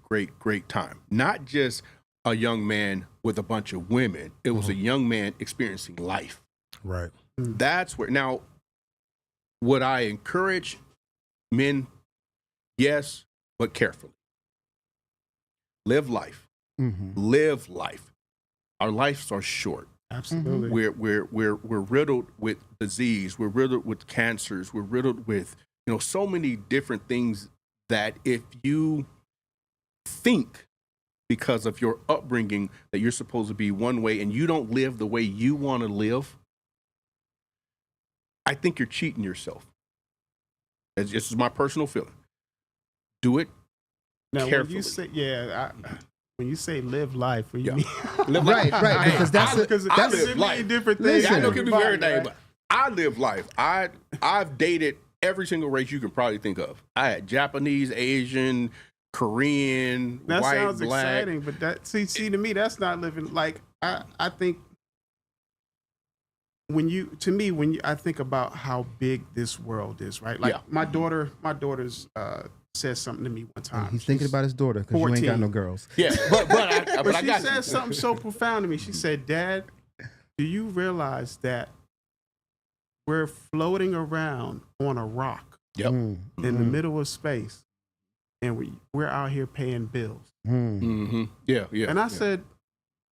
time. Not just a young man with a bunch of women. It was a young man experiencing life. Right. That's where, now, would I encourage men? Yes, but carefully. Live life. Live life. Our lives are short. Absolutely. We're riddled with disease. We're riddled with cancers. We're riddled with, you know, so many different things that if you think because of your upbringing that you're supposed to be one way and you don't live the way you want to live, I think you're cheating yourself. This is my personal feeling. Do it Now, carefully. when you say live life, what do you mean? Live Right, life. right, because that's I live life. different Listen. things. I know it can be very Right? but I live life. I've dated every single race you can probably think of. I had Japanese, Asian, Korean, That white, sounds black. exciting, but that see to me that's not living. Like I think when I think about how big this world is, right? Like my daughter's said something to me one time. He's thinking about his daughter because you ain't got 14. no girls. Yeah, but But I she got said you. something so profound to me. She said, "Dad, do you realize that we're floating around on a rock Yep. in the middle of space, and we're out here paying bills?" Mm-hmm. Yeah. And I said,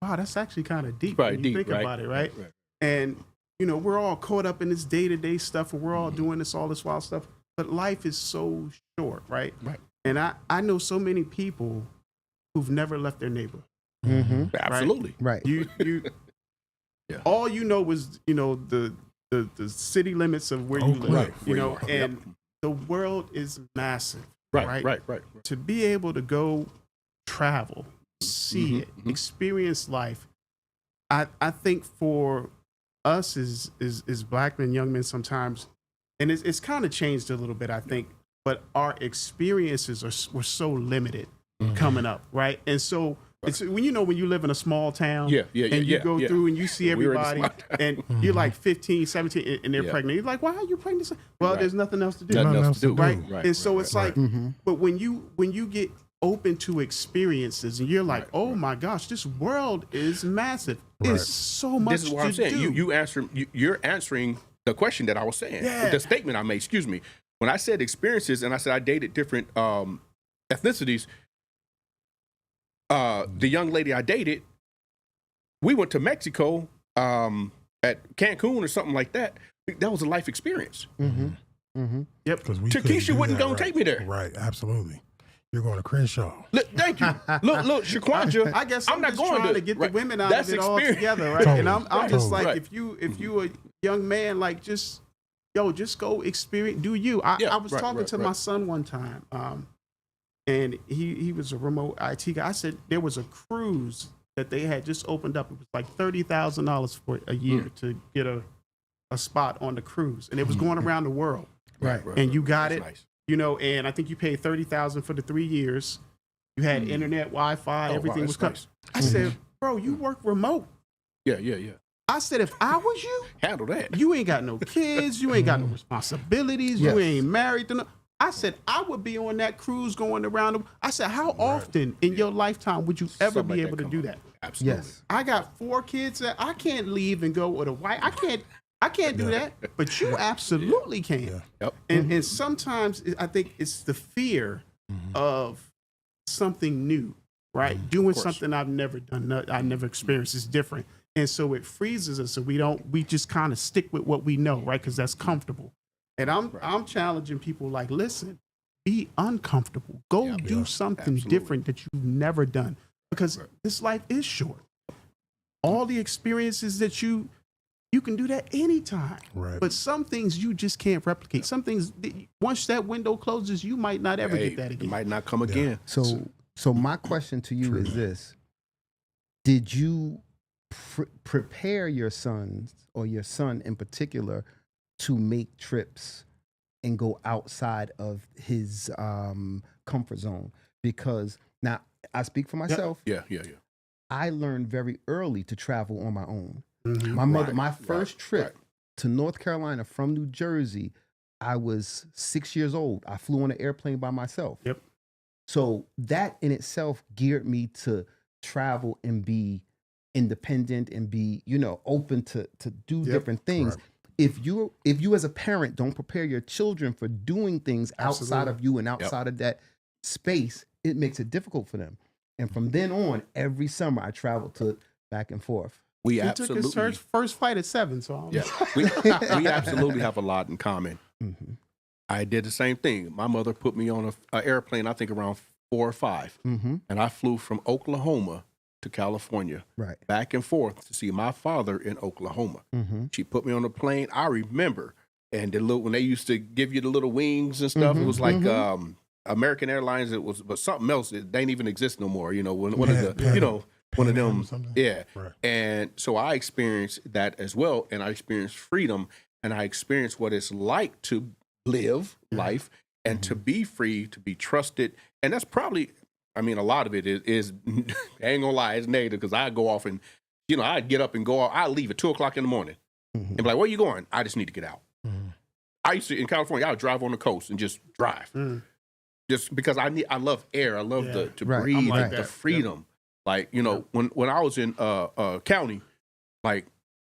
"Wow, that's actually kind of deep Right, when you deep, think right? about it, right?" And you know, we're all caught up in this day-to-day stuff, and we're all doing all this wild stuff. But life is so short, right? Right. And I know so many people who've never left their neighborhood. Absolutely. Right. You all you know was, you know, the city limits of where you live, Right. you Where know, you are. and Yep. the world is massive. Right. To be able to go travel, see it, experience life, I think for us as black men, young men sometimes, and it's kind of changed a little bit, I think, but our experiences were so limited coming up, right? And so it's when you live in a small town, and you go through and you see We were in a everybody, small and you're like 15, 17, and they're pregnant. You're like, why are you pregnant? Well, Right. there's nothing else to do. Nothing else to do. Right. Right. And so it's like, but when you get open to experiences, and you're like, oh my gosh, this world is massive. Right. It's so much This is what I'm to saying. do. You're answering the question that I was saying. Yeah. The statement I made. Excuse me. When I said experiences, and I said I dated different ethnicities. The young lady I dated, we went to Mexico at Cancun or something like that. That was a life experience. Yep. Because we Takesha couldn't do wouldn't that, go take me there. Right, absolutely. You're going to Crenshaw. Look, thank you. Look, Shaquanja. I guess I'm not just going trying to get the right. women out That's of it all experience. together, right? Totally. And I'm just Totally. like, Right. if you a young man, like just go experience, do you. Yeah, I was right, talking right, to right. my son one time, and he was a remote IT guy. I said there was a cruise that they had just opened up. It was like $30,000 for a year to get a spot on the cruise, and it was going around the world. Right. And you got That's it. nice. You know, and I think you paid $30,000 for the 3 years. You had internet, Wi-Fi, Oh, wow, everything that's was covered. nice. I said, bro, you work remote. Yeah. I said, if I was you, Handle that. you ain't got no kids, you ain't got no responsibilities, Yes. you ain't married to no. I said, I would be on that cruise going around. I said, how often in your lifetime would you ever Something be like able to come do up. that? Absolutely. Yes. I got 4 kids that I can't leave and go with a wife. I can't do that, but you absolutely can. Yep. And sometimes I think it's the fear of something new, right? Doing course. something I've never done, I never experienced is different. And so it freezes us. So we just kind of stick with what we know, right? Because that's comfortable. And I'm challenging people like, listen, be uncomfortable. Go do something absolutely. different that you've never done. Because this life is short. All the experiences that you can do that anytime. Right. But some things you just can't replicate. Some things, once that window closes, you might not ever get that It again. might not come again. So my question to you is this: did you prepare your sons, or your son in particular, to make trips and go outside of his comfort zone? Because now I speak for myself. Yeah. I learned very early to travel on my own. Mhm. My mother, Right, my first trip right. to North Carolina from New Jersey, I was 6 years old. I flew on an airplane by myself. Yep. So that in itself geared me to travel and be independent and be, open to do different things. Right. If you as a parent don't prepare your children for doing things outside of you and outside of that space, it makes it difficult for them. And from then on, every summer I traveled to back and forth. We He took absolutely. his first flight at 7, so I'm Yeah. We absolutely have a lot in common. Mm-hmm. I did the same thing. My mother put me on a airplane, I think around 4 or 5, Mm-hmm. and I flew from Oklahoma to California, Right. back and forth to see my father in Oklahoma. Mm-hmm. She put me on a plane. I remember, and when they used to give you the little wings and stuff, it was like American Airlines. It was, but something else. It ain't even exist no more. One of the, one of Pan Am them. or something? Yeah. Right. And so I experienced that as well, and I experienced freedom, and I experienced what it's like to live life and to be free, to be trusted, and that's probably. I mean, a lot of it is I ain't gonna lie, it's negative because I go off and, I'd get up and go out. I leave at 2:00 in the morning and be like, where you going? I just need to get out. I used to, in California, I would drive on the coast and just drive. Just because I love air. I love to Right. breathe, I'm like the that. freedom. Like, when I was in county, like,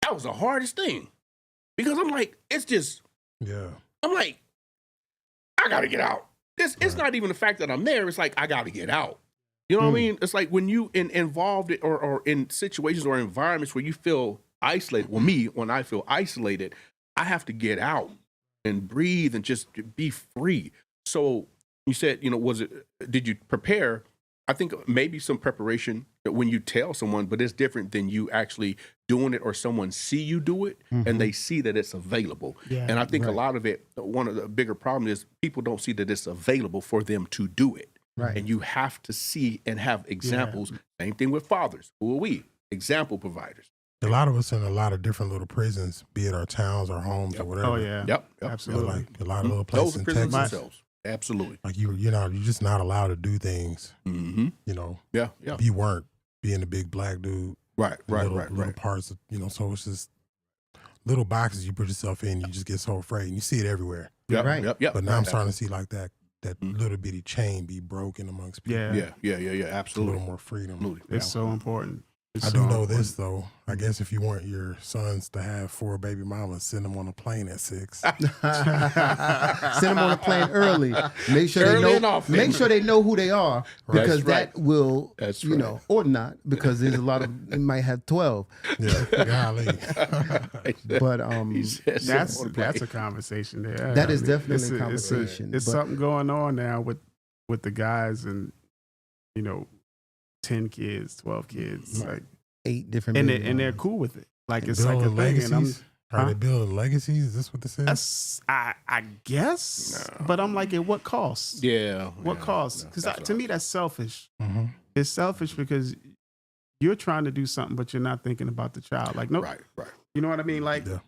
that was the hardest thing. Because I'm like, I'm like, I gotta get out. It's not even the fact that I'm there. It's like I got to get out. You know what I mean? It's like when you involved or in situations or environments where you feel isolated. Well, me, when I feel isolated, I have to get out and breathe and just be free. So you said, did you prepare? I think maybe some preparation when you tell someone, but it's different than you actually doing it or someone see you do it and they see that it's available. Yeah, and I think a lot of it, one of the bigger problems is people don't see that it's available for them to do it. Right. And you have to see and have examples. Same thing with fathers. Who are we? Example providers. A lot of us in a lot of different little prisons, be it our towns or homes or whatever. Oh yeah. Yep. Absolutely. Like a lot of little places Those are in prisons Texas. themselves. Absolutely. Like you're just not allowed to do things. Mm-hmm. Yeah. If you weren't being a big black dude. Right. Little parts of, so it's just little boxes you put yourself in. You just get so afraid. And you see it everywhere. Yep. Right. Yep. But now I'm starting to see like that that little bitty chain be broken amongst people. Yeah. Yeah. It's a Absolutely. little more freedom. Absolutely. It's so important. It's I so do know important. this though. I guess if you want your sons to have 4 baby mamas, send them on a plane at 6. Send them on a plane early. Make sure Early they and know. often. Make sure they know who they are, because That's that will, That's you right. know, or not, because there's a lot of you might have 12. Yeah, golly. But That's a conversation there. That is definitely a it's conversation, It's but- something going on now with the guys, and 10 kids, 12 kids, Right. like, 8 different. and baby they're mamas. cool with it. Like, And it's like a building thing. And legacies. Are they Huh? building legacies? Is this what this is? I guess, but I'm like, at what cost? Yeah. What cost? yeah, Because that's to what me, that's selfish. Mm-hmm. It's selfish because you're trying to do something, but you're not thinking about the child. Like, no, Right. you know what I mean? Like, Yeah.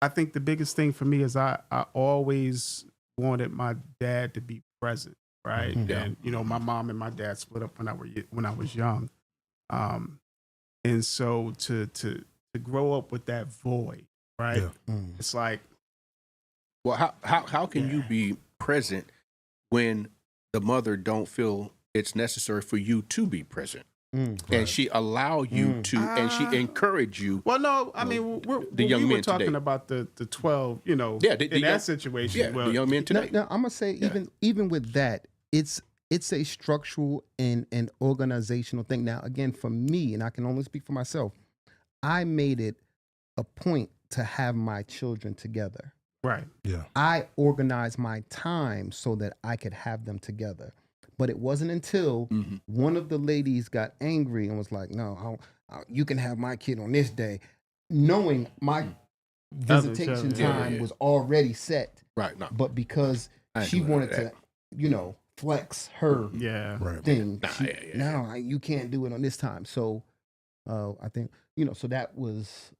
I think the biggest thing for me is I always wanted my dad to be present, right? Mhm. Yeah. And my mom and my dad split up when I was young, and so to grow up with that void, right? Yeah. Mm. It's like, Well, how can you Yeah. be present when the mother don't feel it's necessary for you to be present, Mm. and she allow you Mm. to, and she encourage you? well, no, I mean, the young we men were talking today. about the 12, Yeah, the in young- that situation. Yeah, well, the young men Now, today. I'm gonna say even with that, it's a structural and organizational thing. Now, again, for me, and I can only speak for myself, I made it a point to have my children together. right. Yeah. I organized my time so that I could have them together. But it wasn't until Mhm. one of the ladies got angry and was like, "No, you can have my kid on this day," knowing my visitation Yeah, time yeah. was already set. Right. No. But because I ain't she doing wanted that. to, flex her Yeah. Right. thing, Nah, yeah. you can't do it on this time. So I think, so that was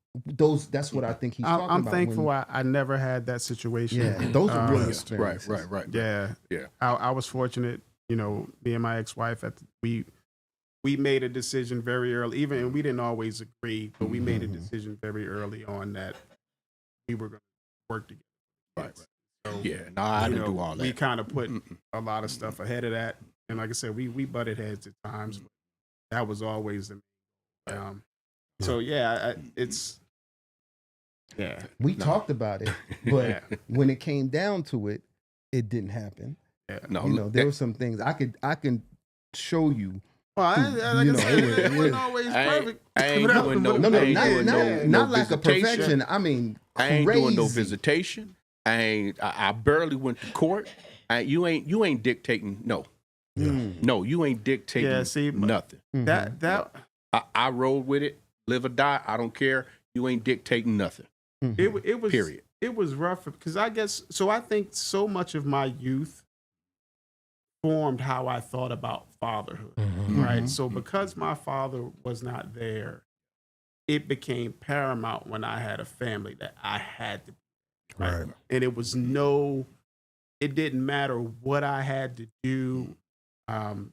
that's what I think he's talking I'm about. thankful when- I never had that situation. Yeah, those are real Um, experiences. Right. Yeah. Yeah. I was fortunate, me and my ex-wife we made a decision very early, and we didn't always agree, but we made a Mhm. decision very early on that we were going to work together. Right. So, Yeah. No, I didn't do all that. we kind of put Mm-mm. a lot of stuff ahead of that. And like I said, we butted heads at times, but that was always the so it's We No. talked about it, but Yeah. when it came down to it, it didn't happen. No, There were some things I can show you. well, like You I know, said, it it was- wasn't always I ain't- perfect. I ain't But doing no- No, I ain't doing not no lack of visitation. perfection. I mean, I ain't doing no crazy. visitation. I barely went to court. You ain't dictating. No, Mm. no, you ain't dictating. Yeah, see, nothing. Mhm. That I rode with it. Live or die. I don't care. You ain't dictating nothing. Mhm. it was Period. It was rough because I guess so. I think so much of my youth formed how I thought about fatherhood. Mm-hmm. Right. Mhm. So because my father was not there, it became paramount when I had a family that I had to, Right. and it didn't matter what I had to do.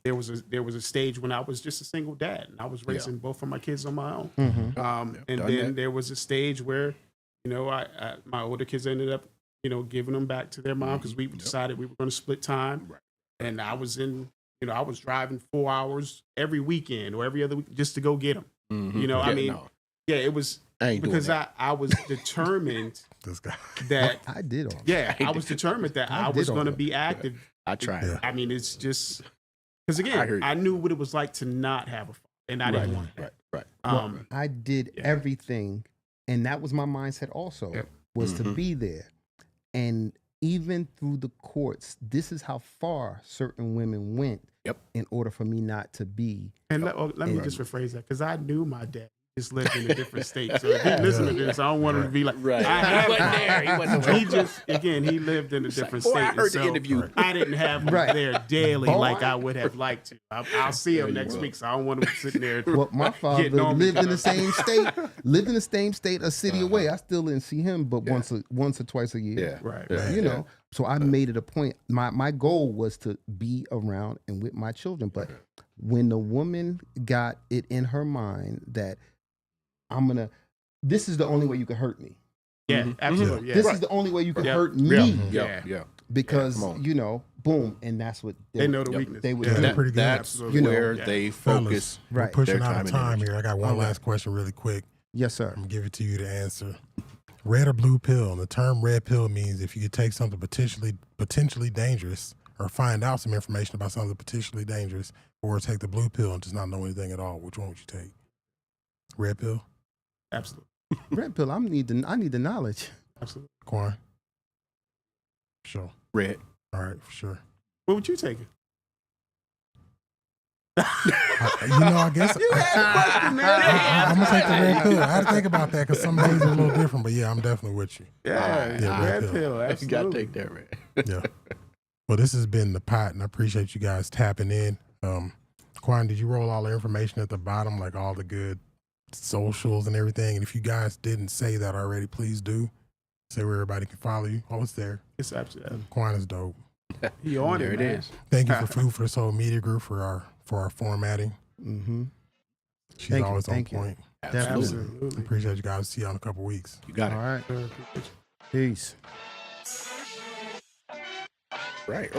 There was a stage when I was just a single dad and I was raising both of my kids on my own. Mhm. And done then that. there was a stage where, I my older kids ended up, giving them back to their mom because we decided we were going to split time. Right. And I was I was driving 4 hours every weekend or every other week just to go get them. Mhm. I Yeah, mean, no, yeah, it was I ain't because doing that. I was determined This guy. that, I did all. yeah, I was determined that I I was did all going to that. be active. I tried. Yeah. I mean, it's just because I hear again, you. I knew what it was like to not have a father, and I didn't want that. Right. I did yeah. everything, and that was my mindset also, Yep. was to Mhm. be there. And even through the courts, this is how far certain women went Yep. in order for me not to be. And let me Right. just rephrase that because I knew my dad just lived in a different state. So if he listened to this, I don't want him to be like, Right. I have He wasn't there. He wasn't there. He just he lived in a different Boy, state. I heard so the interview. I didn't have him Right. there daily Boy. like I would have liked to. I'll see him There you next go. week, so I don't want him sitting there. Well, my father Getting on me lived in the because- same state, a city away. I still didn't see him, but once or twice a year. Yeah. Right. Yeah. You know, so I made it a point. My goal was to be around and with my children. But when the woman got it in her mind that this is the only way you can hurt me. Yeah, Mhm. absolutely. Yeah. This is the only way you can Yeah. hurt Yeah. me. Yeah. Yeah. Because, Yeah, come on. boom, and that's what They know the Yep. weakness. They would Yeah, do. they're pretty good. That's Absolutely. where Yeah. they Fellas, focus. we're Right. pushing Their out time of and time energy. here. I got one All right. last question really quick. Yes, sir. I'm gonna give it to you to answer. Red or blue pill? And the term red pill means if you could take something potentially dangerous or find out some information about something potentially dangerous, or take the blue pill and just not know anything at all. Which one would you take? Red pill? Absolutely. Red pill. I need the knowledge. Absolutely. Quan? Sure. Red. All right, for sure. What would you take? I guess I'm gonna take the red pill. I had to think about that because some days are a little different. But yeah, I'm definitely with you. Yeah, Yeah, red red pill. You got to Absolutely. take that red. Yeah. Well, this has been the pot, and I appreciate you guys tapping in. Quan, did you roll all the information at the bottom, like all the good socials and everything? And if you guys didn't say that already, please do. Say where everybody can follow you. Oh, it's there. It's absolutely. Quan is dope. He on There it, it man. is. Thank you for Food for the Soul Media Group for our formatting. Mm-hmm. She's Thank you, always thank on you. point. Absolutely. Absolutely. Appreciate you guys. See you in a couple weeks. You got All it. right. Peace. Right.